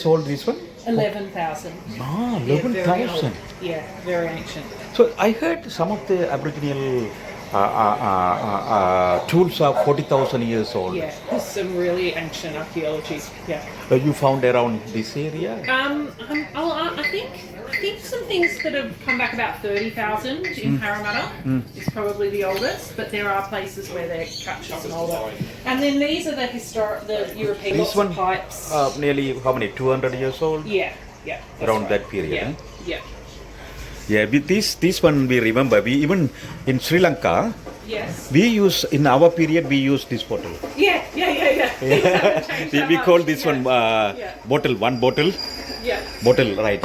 years old this one? 11,000. Ah, Yeah, very 11,000. old. Yeah, very ancient. So I heard some of the Aboriginal tools are 40,000 years old. Yeah, there's some really ancient archaeology. Yeah. You found around this area? I think some things that have come back about 30,000 in Parramatta is probably the oldest, but there are places where they're captured and older. And then these are the European This one, pipes. nearly how many? 200 years old? Yeah, that's Around right. that period. Yeah, Eh? yeah. Yeah, with this one we remember. We even in Sri Lanka, Yes. we use in our period we use this bottle. Yeah. We call this one bottle. One bottle. Yeah. Bottle, right?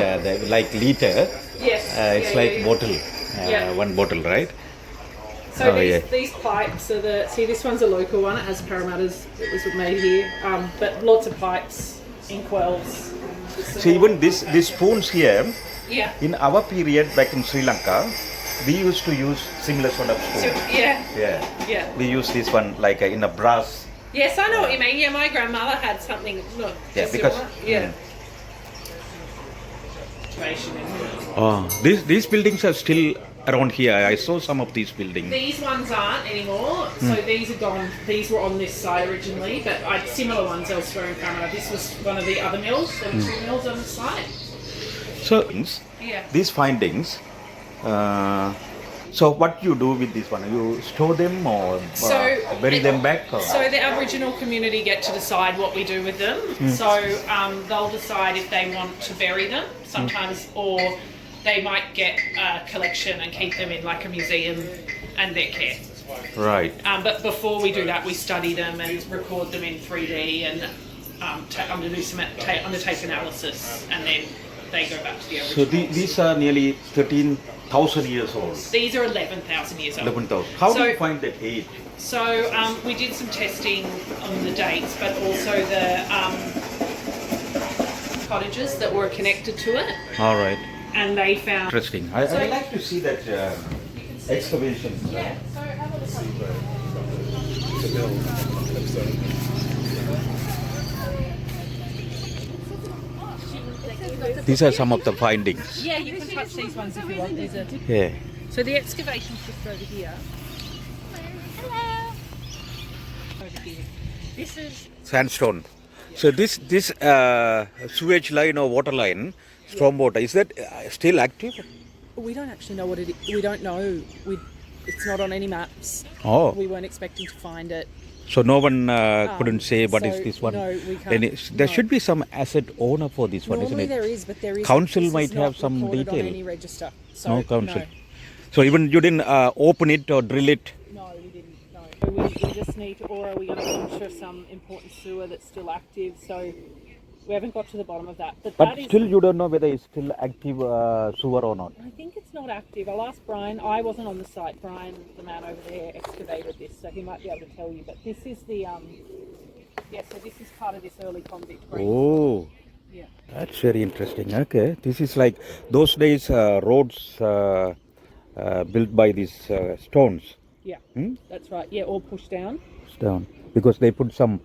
Like liter. Yes. It's like bottle. One bottle, right? So these pipes are this one's a local one. It has Parramatta's. It was made here. But lots of pipes, inkwells. So even these spoons here. Yeah. In our period back in Sri Lanka, we used to use similar sort of spoon. Yeah. We use this one like in a brass. Yes, I know what you mean. Yeah, my grandmother had something. Look, Because similar. These buildings are still around here. I saw some of these buildings. These ones aren't anymore. So these are gone. These were on this side originally, but I had similar ones elsewhere in Parramatta. This was one of the other mills. There were two mills on the site. So these findings. So what you do with this one? You store them or bury them back? Or? So the Aboriginal community get to decide what we do with them. So they'll decide if they want to bury them sometimes, or they might get a collection and keep them in like a museum and their care. Right. But before we do that, we study them and record them in 3D and undertake analysis, and then they go back to the original. So these are nearly 13,000 years old. These are 11,000 years old. 11,000. How do you find that age? So we did some testing on the dates, but also the cottages that were connected to it. All right. And they found... Interesting. I'd like to see that excavation. Yeah, so have a look. These are some of the findings. Yeah, you can touch these ones if you want. Yeah. So the excavation's just over here. Hello. Over here. This is Sandstone. So this sewage line or water line, storm water, is that still active? We don't actually know what it is. We don't know. It's not on any maps. Oh. We weren't expecting to find it. So no one couldn't say what is this one. No, we can't. There should be some asset owner for this one, isn't it? There is, but there is. Council this might is not have some recorded detail. On any register. So, No council. No. So even you didn't open it or drill it? No, we didn't. No. We just need to, or are we going to puncture some important sewer that's still active? So we haven't got to the bottom of that. But that still you don't know whether it's still active sewer or not? I think it's not active. I'll ask Brian. I wasn't on the site. Brian, the man over there, excavated this, so he might be able to tell you. But this is the, so this is part of this early convict group. Oh, yeah. That's very interesting. Okay, this is like those days roads built by these stones. Yeah, that's right. Yeah, all pushed down. Down because they put some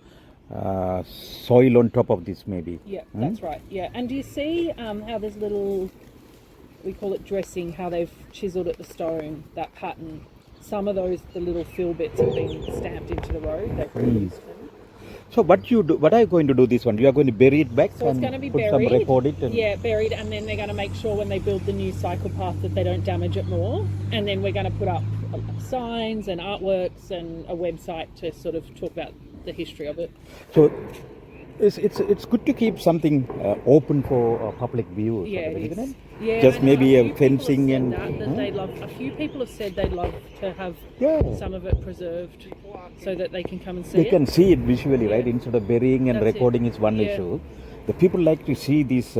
soil on top of this maybe. Yeah, that's right. Yeah, and do you see how there's little, we call it dressing, how they've chiselled at the stone, that pattern. Some of those, the little fill bits have been stamped into the road. They've reused them. So what are you going to do this one? You are going to bury it back so and it's going to be put buried. some record it? And yeah, buried, and then they're going to make sure when they build the new cycle path that they don't damage it more. And then we're going to put up signs and artworks and a website to sort of talk about the history of it. So it's good to keep something open for public view. Yeah, sort of, isn't it? Yeah, just maybe a fencing and. A few people have said they'd love to have some of it preserved so that they can come and see it. They can see it visually, right? Instead of burying and recording is one issue. The people like to see these.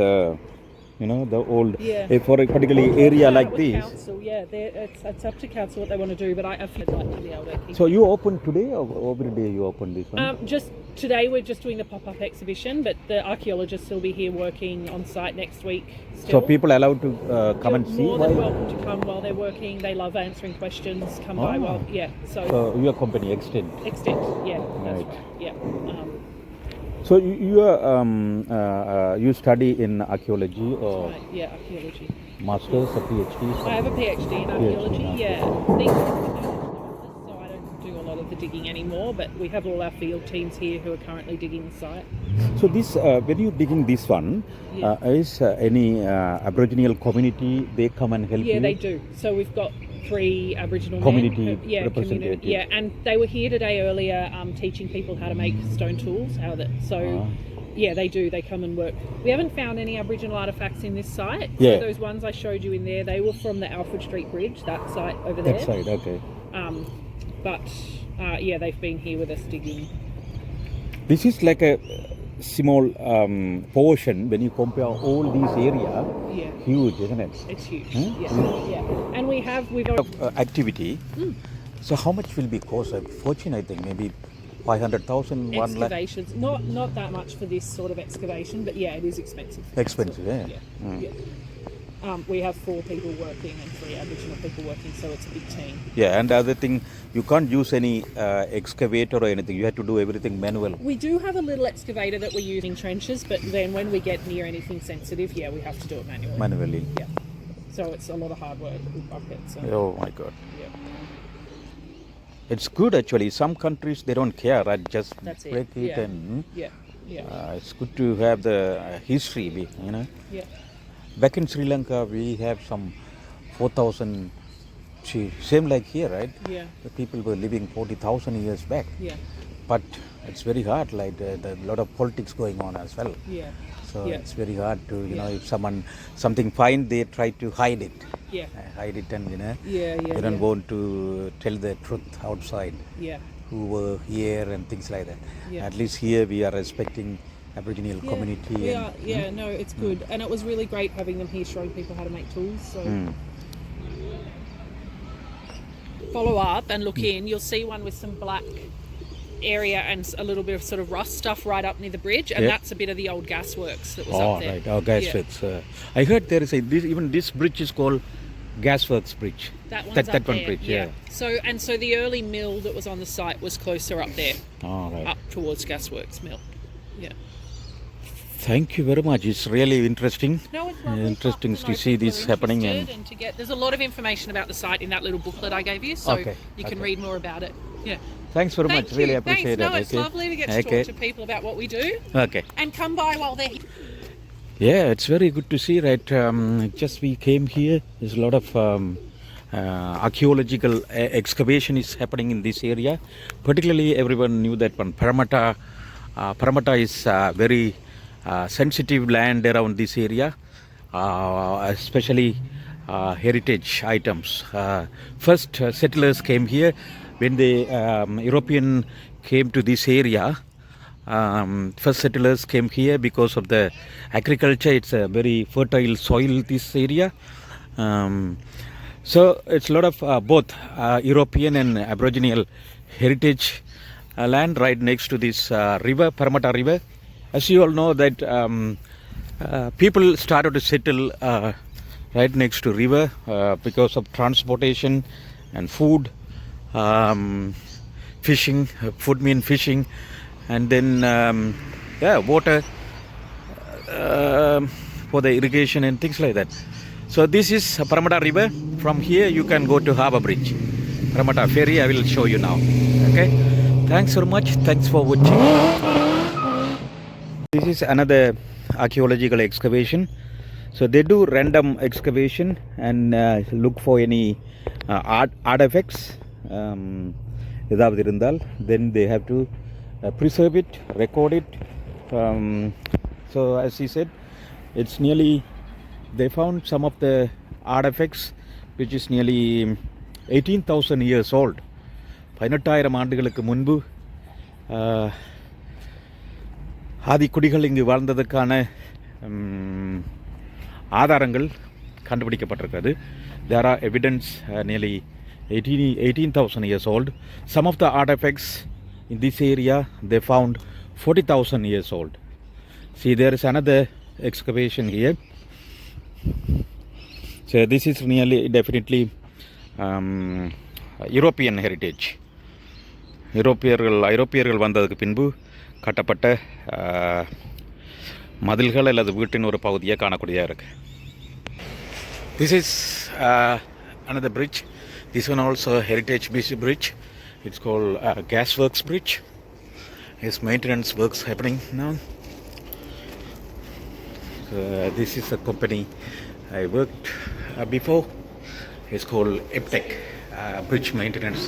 The old, for a particular area like this. Council, it's up to council what they want to do, but I feel like to be able to keep. So you open today or every day you open this one? Just today we're just doing the pop-up exhibition, but the archaeologists will be here working on site next week. Still. So people allowed to come and see? More than welcome to come while they're working. They love answering questions. Come by while, So your company, Extent? Extent, yeah. That's Right. right. Yeah. So you study in archaeology or Right, yeah, archaeology. masters or PhD? I have a PhD in archaeology, PhD, yeah. So I don't do a lot of the digging anymore, but we have all our field teams here who are currently digging the site. So this, when you're digging this one, Yeah. is any Aboriginal community, they come and help you? Yeah, they do. So we've got 3 Aboriginal Community men. representative. Yeah, and they were here today earlier teaching people how to make stone tools. Yeah, they do. They come and work. We haven't found any Aboriginal artefacts in this site. Yeah. So those ones I showed you in there, they were from the Alfred Street Bridge, that site over there. That side, okay. Yeah, they've been here with us digging. This is like a small portion when you compare all these area. Yeah. Huge, isn't it? It's huge. Hmm? Yeah. And we've Activity. So how much will be cost? A fortune, I think, maybe 500,000, 1 lakh. excavations. Not that much for this sort of excavation, but yeah, it is expensive. Expensive, yeah. Yeah. We have 4 people working and 3 Aboriginal people working, so it's a big team. Yeah, and the other thing, you can't use any excavator or anything. You have to do everything manual. We do have a little excavator that we're using trenches, but then when we get near anything sensitive, yeah, we have to do it manually. Manually. Yeah. So it's a lot of hard work with buckets. Oh my God. Yeah. It's good actually. Some countries, they don't care. Right? Just That's it. break it Yeah. and Yeah. it's good to have the history, you know. Yeah. Back in Sri Lanka, we have some 4,000, same like here, right? Yeah. The people were living 40,000 years back. Yeah. But it's very hard, like the lot of politics going on as well. Yeah. So Yeah. it's very hard to, you know, if something find, they try to hide it. Yeah. Hide it and, you know, Yeah. they don't want to tell the truth outside. Yeah. Who were here and things like that. Yeah. At least here we are respecting Aboriginal Yeah, community. we and, are. Yeah, no, it's good, and it was really great having them here, showing people how to make tools. So follow up and look in. You'll see one with some black area and a little bit of sort of rust stuff right up near the bridge, and that's a bit of the old gasworks that was up there. Right. Oh, gasworks. I heard there is even this bridge is called Gasworks Bridge. That one's that up one there, bridge. Yeah. So the early mill that was on the site was closer up there, Right. up towards Gasworks Mill. Yeah. Thank you very much. It's really interesting. No, it's lovely Interesting stuff to see people this are happening. interested and to get. There's a lot of information about the site in that little booklet I gave you, so you can read more about it. Yeah. Thanks very Thank much. you. Really appreciate Thanks. No, it. it's lovely to get to talk to people about what we do. Okay. And come by while they're here. Yeah, it's very good to see, right? Just we came here. There's a lot of archaeological excavation is happening in this area. Particularly, everyone knew that one Parramatta. Parramatta is very sensitive land around this area, especially heritage items. First settlers came here when the European came to this area. First settlers came here because of the agriculture. It's a very fertile soil, this area. So it's a lot of both European and Aboriginal heritage land right next to this river, Parramatta River. As you all know that people started to settle right next to river because of transportation and food, fishing, food mean fishing, and then water for the irrigation and things like that. So this is Parramatta River. From here you can go to Harbour Bridge, Parramatta Ferry. I will show you now. Okay. Thanks so much. Thanks for watching. This is another archaeological excavation. So they do random excavation and look for any artifacts. Then they have to preserve it, record it. So as he said, it's nearly, they found some of the artifacts which is nearly 18,000 years old. 18,000 ஆண்டுகளுக்கு முன்பு ஆதிக்குடிகள் இங்கு வாழ்ந்ததற்கான ஆதாரங்கள் கண்டுபிடிக்கப்பட்டிருக்கிறது. There are evidence nearly 18,000 years old. Some of the artifacts in this area they found 40,000 years old. See, there is another excavation here. So this is nearly definitely European heritage. ஐரோப்பியர்கள் வந்ததுக்கு பின்பு கட்டப்பட்ட மதில்கள் அல்லது வீட்டின் ஒரு பகுதியை காணக்கூடியதாக இருக்குது. This is another bridge. This one also heritage bridge. It's called gas works bridge. There's maintenance works happening now. This is a company I worked before. It's called Eptech Bridge Maintenance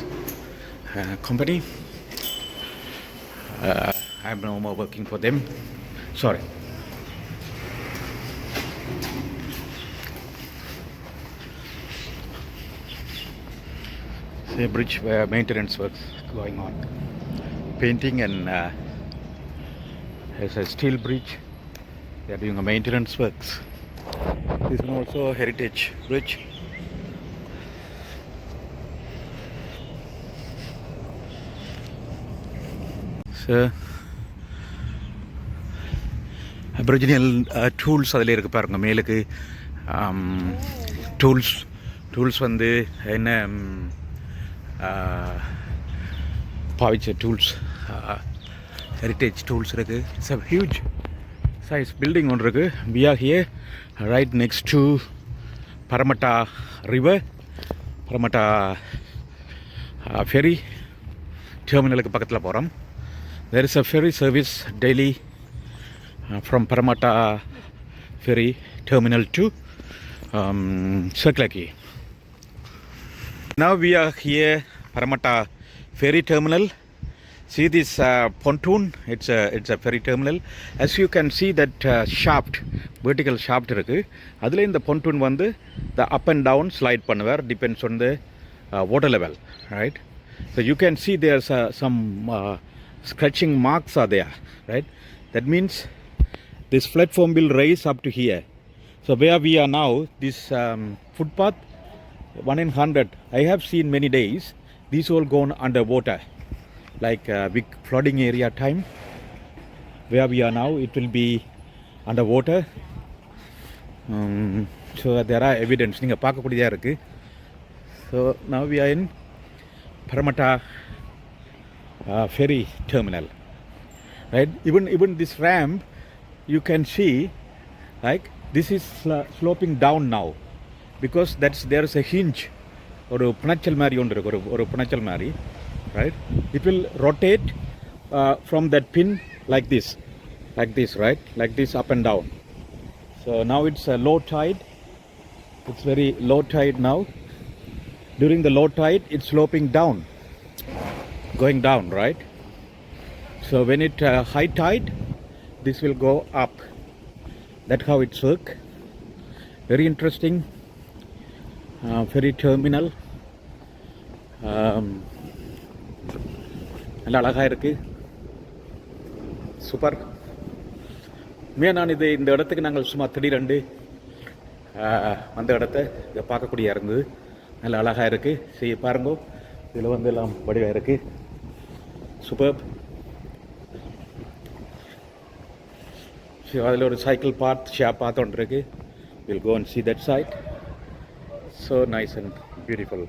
Company. I'm no more working for them. Sorry. The bridge where maintenance works going on. Painting and there's a steel bridge. They are doing a maintenance works. This is also a heritage bridge. So Aboriginal tools அதில் இருக்குது பாருங்கள். மேலுக்கு tools வந்து என்ன பாவிச்ச tools, heritage tools இருக்குது. It's a huge size building ஒன்று இருக்குது. we are here right next to Parramatta river, Parramatta ferry terminal-க்கு பக்கத்தில் போகிறோம். there is a ferry service daily from Parramatta ferry terminal to Circular Quay. Now we are here Parramatta ferry terminal. See this pontoon, it's a ferry terminal. As you can see that shaft, vertical shaft இருக்கு. அதில் இந்த pontoon வந்து the up and down slide பண்ணுவார், depends on the water level, right? So you can see there's some scratching marks are there, right? That means this platform will raise up to here. So where we are now, this footpath 1 in 100, I have seen many days these all gone underwater, like big flooding area time. Where we are now, it will be underwater. So there are evidence நீங்க பார்க்கக்கூடியதா இருக்கு. So now we are in Parramatta ferry terminal, right? Even this ramp you can see, like this is sloping down now because there is a hinge or a panachal mari or a panachal mari, right? It will rotate from that pin like this, right? Like this up and down. So now it's a low tide. It's very low tide now. During the low tide it's sloping down, going down, right? So when it high tide, this will go up. That's how it's work. Very interesting ferry terminal. நல்லா அழகாக இருக்குது. Super. நான் இந்த இடத்துக்கு நாங்கள் சும்மா திடீரெண்டு அந்த இடத்த இதை பார்க்கக்கூடிய இருந்தது. நல்லா அழகாக இருக்குது. சரி பாருங்க, இதில் வந்து எல்லாம் வடிவாக இருக்குது. சூப்பர். அதில் ஒரு சைக்கிள் பாத் ஒன்று இருக்குது. Will go and see that side. So nice and beautiful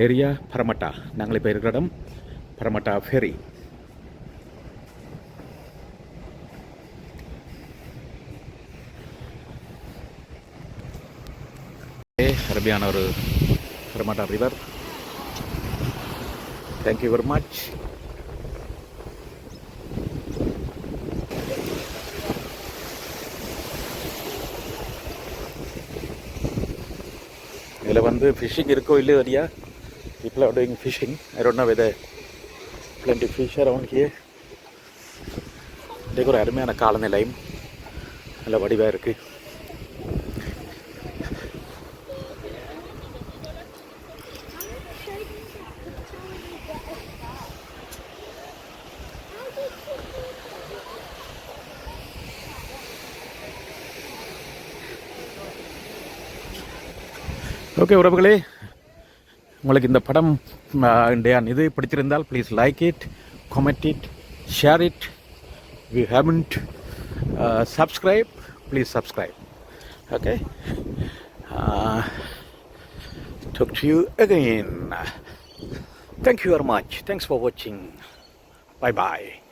area. Parramatta, நாங்கள் இப்போ இருக்கிற இடம் Parramatta ferry. அருமையான ஒரு Parramatta river. Thank you very much. இதில் வந்து ஃபிஷ்ஷிங் இருக்கோ இல்லையோ தெரியா. people are doing fishing. I don't know whether plenty fish around here. இதுக்கு ஒரு அருமையான காலநிலையும் நல்ல வடிவாக இருக்குது. ஓகே உறவுகளே, உங்களுக்கு இந்த படம் இது பிடிச்சிருந்தால் please like it, comment it, share it. We haven't subscribe, please subscribe. Okay, talk to you again. Thank you very much. Thanks for watching. Bye bye.